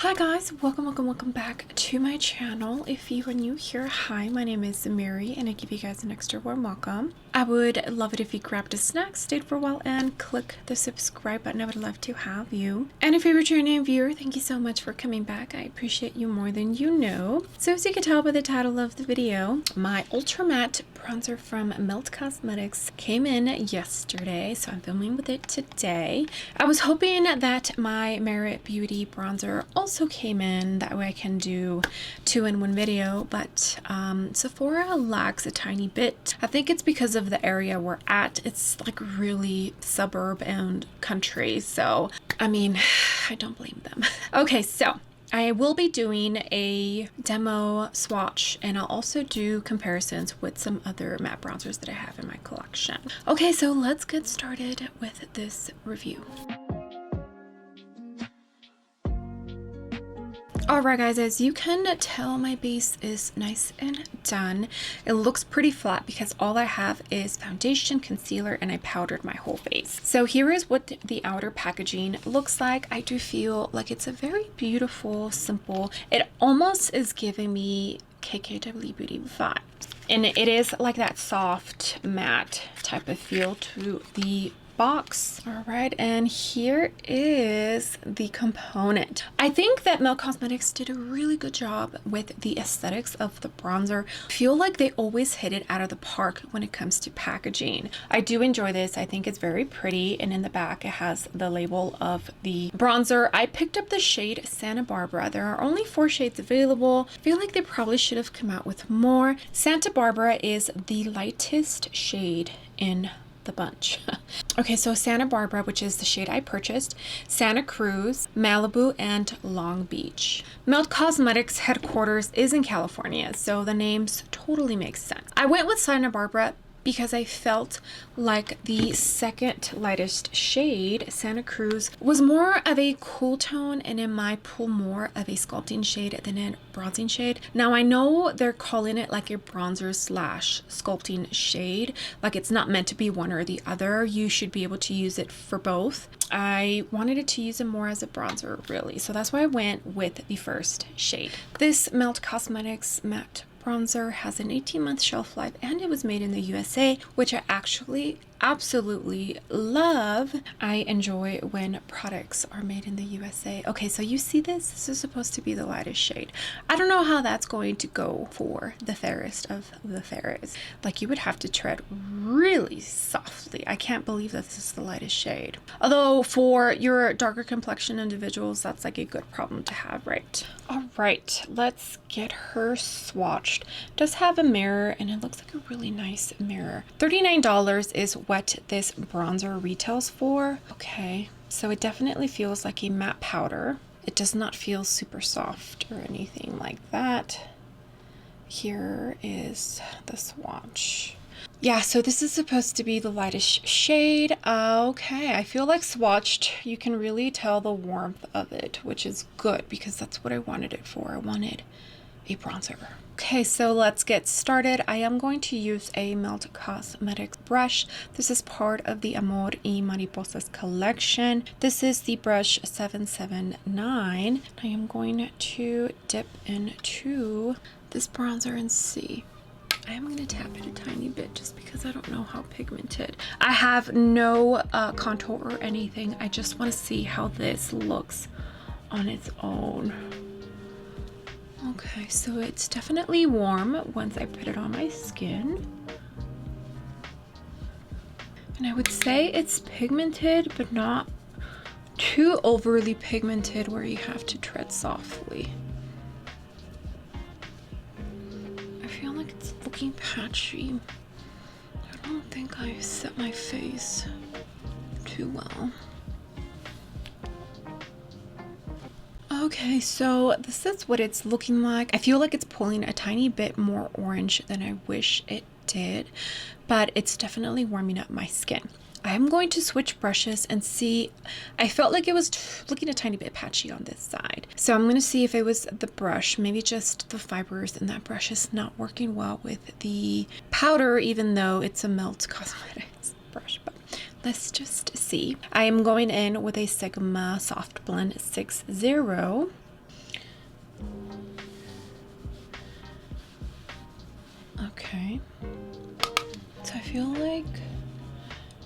Hi guys, welcome back to my channel. If you are new here, hi, my name is Mary and I give you guys an extra warm welcome. I would love it if you grabbed a snack, stayed for a while, and click the subscribe button. I would love to have you. And if you're a returning viewer, thank you so much for coming back. I appreciate you more than you know. So as you can tell by the title of the video, my ultra matte bronzer from Melt Cosmetics came in yesterday, so I'm filming with it today. I was hoping that my Merit Beauty bronzer also came in, that way I can do 2-in-1 video, but Sephora lags a tiny bit. I think it's because of the area we're at. It's like really suburb and country, so I mean, I don't blame them. Okay, so I will be doing a demo swatch and I'll also do comparisons with some other matte bronzers that I have in my collection. Okay, so let's get started with this review. Alright guys, as you can tell, my base is nice and done. It looks pretty flat because all I have is foundation, concealer, and I powdered my whole face. So here is what the outer packaging looks like. I do feel like it's a very beautiful, simple, it almost is giving me KKW Beauty vibes. And it is like that soft matte type of feel to the box. All right, and here is the component. I think that Melt Cosmetics did a really good job with the aesthetics of the bronzer. I feel like they always hit it out of the park when it comes to packaging. I do enjoy this. I think it's very pretty, and in the back it has the label of the bronzer. I picked up the shade Santa Barbara. There are only 4 shades available. I feel like they probably should have come out with more. Santa Barbara is the lightest shade in the bunch. Okay, so Santa Barbara, which is the shade I purchased, Santa Cruz, Malibu, and Long Beach. Melt Cosmetics headquarters is in California, so the names totally make sense. I went with Santa Barbara because I felt like the second lightest shade, Santa Cruz, was more of a cool tone and in my pool more of a sculpting shade than a bronzing shade. Now I know they're calling it like a bronzer slash sculpting shade, like it's not meant to be one or the other. You should be able to use it for both. I wanted it to use it more as a bronzer really, so that's why I went with the first shade. This Melt Cosmetics matte bronzer has an 18-month shelf life and it was made in the USA, which I actually absolutely love. I enjoy when products are made in the USA. Okay, so you see this? This is supposed to be the lightest shade. I don't know how that's going to go for the fairest of the fairest. Like, you would have to tread really softly. I can't believe that this is the lightest shade. Although for your darker complexion individuals, that's like a good problem to have, right? All right, let's get her swatched. It does have a mirror and it looks like a really nice mirror. $39 is what this bronzer retails for. Okay, so it definitely feels like a matte powder. It does not feel super soft or anything like that. Here is the swatch. Yeah, so this is supposed to be the lightest shade. Okay, I feel like swatched, you can really tell the warmth of it, which is good because that's what I wanted it for. I wanted a bronzer. Okay, so let's get started. I am going to use a Melt Cosmetics brush. This is part of the Amor y Mariposas collection. This is the brush 779. I am going to dip into this bronzer and see. I am going to tap it a tiny bit just because I don't know how pigmented. I have no contour or anything. I just want to see how this looks on its own. Okay, so it's definitely warm once I put it on my skin. And I would say it's pigmented, but not too overly pigmented where you have to tread softly. I feel like it's looking patchy. I don't think I set my face too well. Okay, so this is what it's looking like. I feel like it's pulling a tiny bit more orange than I wish it did, but it's definitely warming up my skin. I'm going to switch brushes and see. I felt like it was looking a tiny bit patchy on this side. So I'm going to see if it was the brush, maybe just the fibers in that brush is not working well with the powder, even though it's a Melt Cosmetics brush. But let's just see. I am going in with a Sigma Soft Blend 60. Okay. So I feel like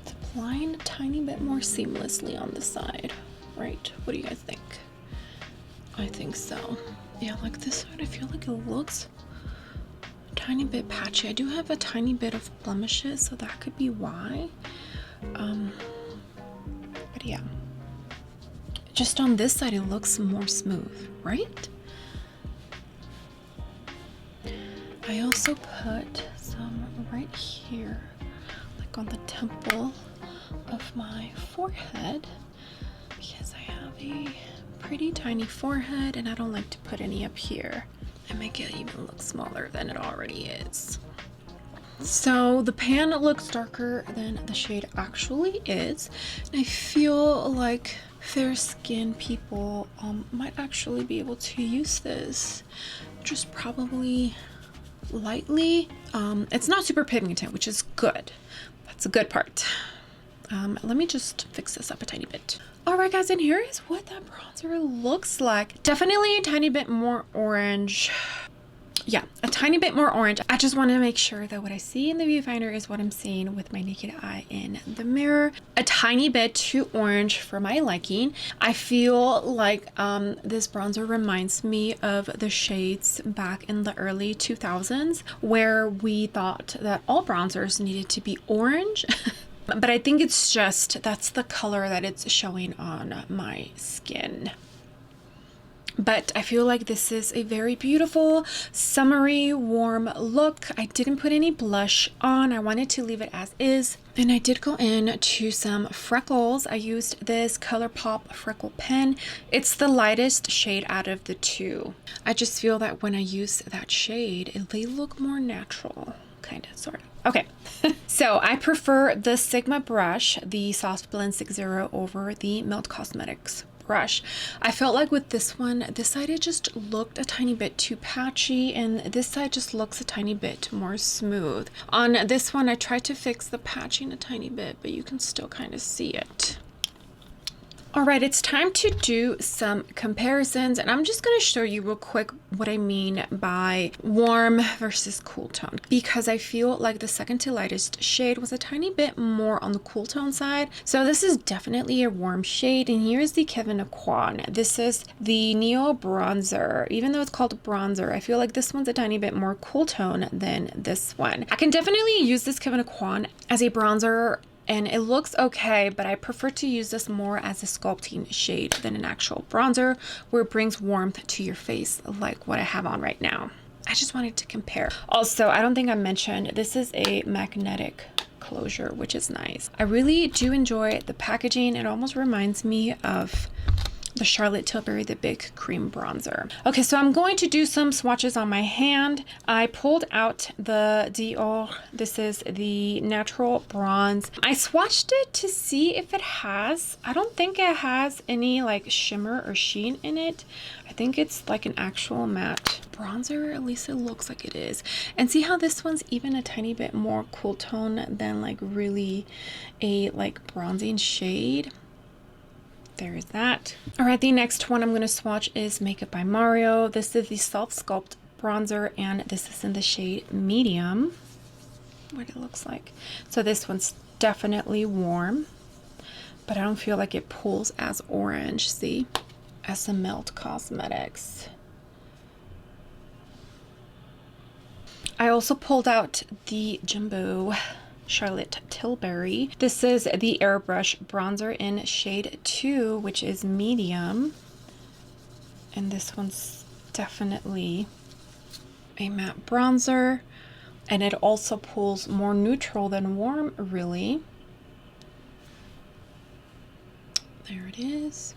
it's applying a tiny bit more seamlessly on the side, right? What do you guys think? I think so. Yeah, like this side, I feel like it looks a tiny bit patchy. I do have a tiny bit of blemishes, so that could be why. But yeah, just on this side, it looks more smooth, right? I also put some right here, like on the temple of my forehead, because I have a pretty tiny forehead and I don't like to put any up here and make it even look smaller than it already is. So the pan looks darker than the shade actually is, and I feel like fair skinned people might actually be able to use this just probably lightly. It's not super pigmented, which is good. That's a good part. Let me just fix this up a tiny bit. All right, guys, and here is what that bronzer looks like. Definitely a tiny bit more orange. Yeah, a tiny bit more orange. I just want to make sure that what I see in the viewfinder is what I'm seeing with my naked eye in the mirror. A tiny bit too orange for my liking. I feel like this bronzer reminds me of the shades back in the early 2000s where we thought that all bronzers needed to be orange. But I think it's just, that's the color that it's showing on my skin. But I feel like this is a very beautiful, summery, warm look. I didn't put any blush on. I wanted to leave it as is. And I did go in to some freckles. I used this Cooourpop freckle pen. It's the lightest shade out of the two. I just feel that when I use that shade, they look more natural. Kind of, sort of. Okay, so I prefer the Sigma brush, the Soft Blend 60 over the Melt Cosmetics brush. I felt like with this one, this side it just looked a tiny bit too patchy and this side just looks a tiny bit more smooth. On this one, I tried to fix the patching a tiny bit, but you can still kind of see it. All right, it's time to do some comparisons, and I'm just going to show you real quick what I mean by warm versus cool tone, because I feel like the second to lightest shade was a tiny bit more on the cool tone side. So this is definitely a warm shade, and here's the Kevyn Aucoin. This is the Neo Bronzer. Even though it's called bronzer, I feel like this one's a tiny bit more cool tone than this one. I can definitely use this Kevyn Aucoin as a bronzer, and it looks okay, but I prefer to use this more as a sculpting shade than an actual bronzer where it brings warmth to your face like what I have on right now. I just wanted to compare. Also, I don't think I mentioned, this is a magnetic closure, which is nice. I really do enjoy the packaging. It almost reminds me of the Charlotte Tilbury, the Big Cream Bronzer. Okay, so I'm going to do some swatches on my hand. I pulled out the Dior. This is the Natural Bronze. I swatched it to see if it has, I don't think it has any like shimmer or sheen in it. I think it's like an actual matte bronzer, at least it looks like it is. And see how this one's even a tiny bit more cool tone than like really a like bronzing shade. There is that. All right, the next one I'm going to swatch is Makeup by Mario. This is the Soft Sculpt Bronzer, and this is in the shade Medium. What it looks like. So this one's definitely warm, but I don't feel like it pulls as orange, see, as the Melt Cosmetics. I also pulled out the Jumbo Charlotte Tilbury. This is the Airbrush Bronzer in shade 2, which is medium. And this one's definitely a matte bronzer. And it also pulls more neutral than warm, really. There it is.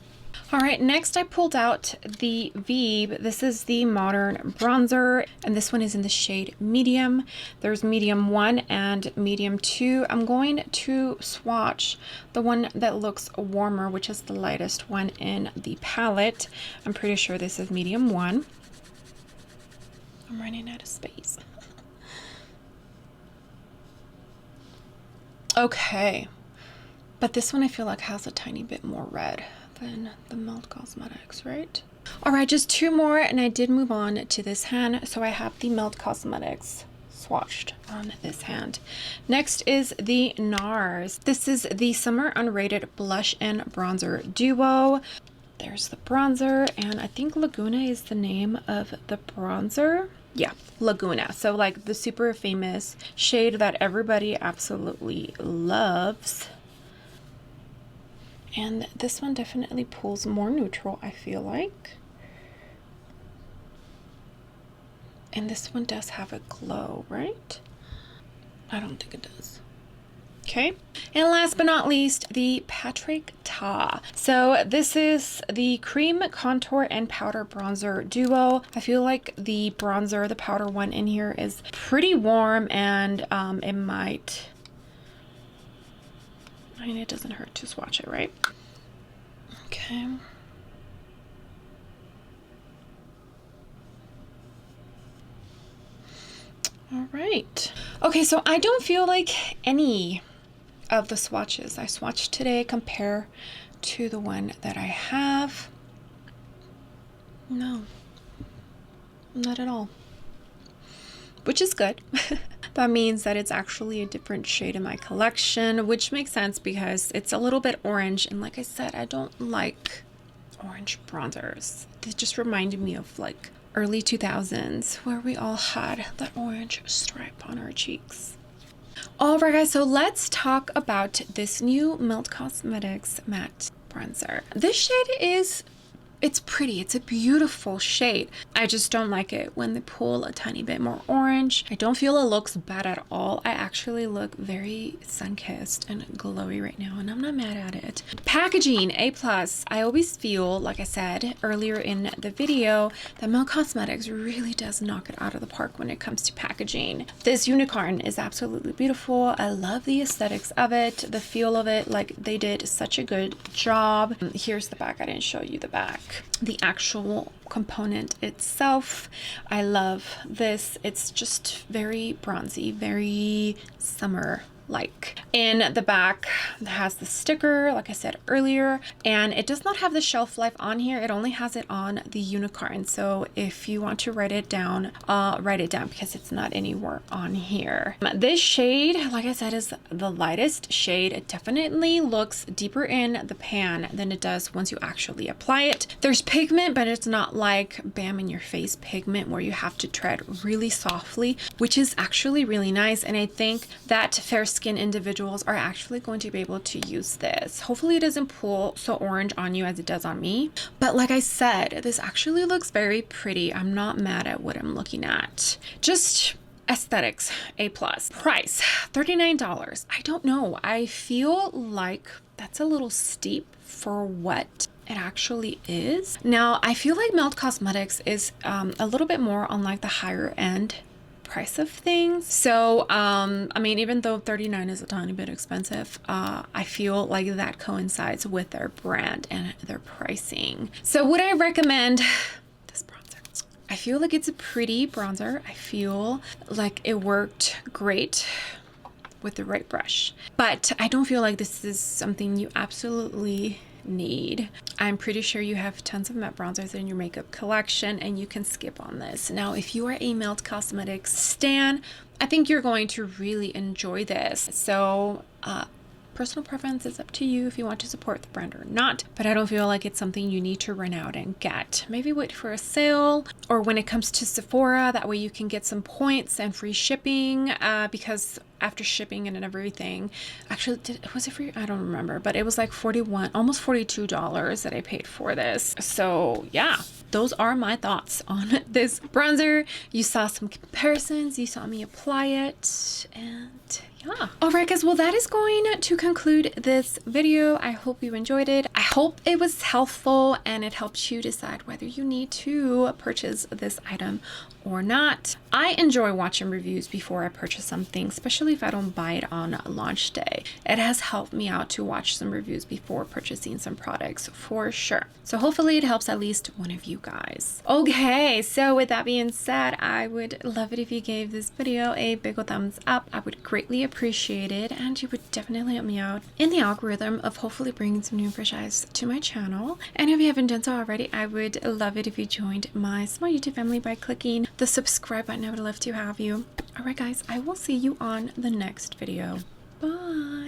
All right, next I pulled out the Vibe. This is the Modern Bronzer, and this one is in the shade Medium. There's Medium 1 and Medium 2. I'm going to swatch the one that looks warmer, which is the lightest one in the palette. I'm pretty sure this is Medium 1. I'm running out of space. Okay, but this one I feel like has a tiny bit more red than the Melt Cosmetics, right? All right, just two more and I did move on to this hand. So I have the Melt Cosmetics swatched on this hand. Next is the NARS. This is the Summer Unrated Blush and Bronzer Duo. There's the bronzer, and I think Laguna is the name of the bronzer. Yeah, Laguna. So like the super famous shade that everybody absolutely loves. And this one definitely pulls more neutral, I feel like. And this one does have a glow, right? I don't think it does. Okay. And last but not least, the Patrick Ta. So this is the cream contour and powder bronzer duo. I feel like the bronzer, the powder one in here is pretty warm, and it might, I mean, it doesn't hurt to swatch it, right? Okay. All right. Okay, so I don't feel like any of the swatches I swatched today compare to the one that I have. No, not at all. Which is good. That means that it's actually a different shade in my collection, which makes sense because it's a little bit orange. And like I said, I don't like orange bronzers. They just reminded me of like early 2000s where we all had that orange stripe on our cheeks. All right, guys, so let's talk about this new Melt Cosmetics matte bronzer. This shade is, it's pretty. It's a beautiful shade. I just don't like it when they pull a tiny bit more orange. I don't feel it looks bad at all. I actually look very sun-kissed and glowy right now, and I'm not mad at it. Packaging, A+. I always feel, like I said earlier in the video, that Melt Cosmetics really does knock it out of the park when it comes to packaging. This unicorn is absolutely beautiful. I love the aesthetics of it, the feel of it. Like, they did such a good job. Here's the back. I didn't show you the back. The actual component itself, I love this. It's just very bronzy, very summer like. In the back it has the sticker, like I said earlier, and it does not have the shelf life on here. It only has it on the unicorn. So if you want to write it down because it's not anywhere on here. This shade, like I said, is the lightest shade. It definitely looks deeper in the pan than it does once you actually apply it. There's pigment, but it's not like bam in your face pigment where you have to tread really softly, which is actually really nice. And I think that fair skin individuals are actually going to be able to use this. Hopefully it doesn't pull so orange on you as it does on me. But like I said, this actually looks very pretty. I'm not mad at what I'm looking at. Just aesthetics, A+. Price, $39. I don't know. I feel like that's a little steep for what it actually is. Now, I feel like Melt Cosmetics is a little bit more on like the higher end price of things. So I mean, even though $39 is a tiny bit expensive, I feel like that coincides with their brand and their pricing. So would I recommend this bronzer? I feel like it's a pretty bronzer. I feel like it worked great with the right brush, but I don't feel like this is something you absolutely need. I'm pretty sure you have tons of matte bronzers in your makeup collection and you can skip on this. Now, if you are a Melt Cosmetics stan, I think you're going to really enjoy this. So personal preference is up to you if you want to support the brand or not, but I don't feel like it's something you need to run out and get. Maybe wait for a sale, or when it comes to Sephora, that way you can get some points and free shipping, because after shipping and everything, actually, was it free? I don't remember, but it was like almost $42 that I paid for this. So yeah, those are my thoughts on this bronzer. You saw some comparisons, you saw me apply it, and yeah. All right, guys, well, that is going to conclude this video. I hope you enjoyed it. I hope it was helpful and it helps you decide whether you need to purchase this item or not. I enjoy watching reviews before I purchase something, especially if I don't buy it on launch day. It has helped me out to watch some reviews before purchasing some products for sure. So hopefully it helps at least one of you guys. Okay, so with that being said, I would love it if you gave this video a big ol' thumbs up. I would greatly appreciate it, and you would definitely help me out in the algorithm of hopefully bringing some new fresh eyes to my channel. And if you haven't done so already, I would love it if you joined my small YouTube family by clicking the subscribe button. I would love to have you. Alright guys, I will see you on the next video. Bye!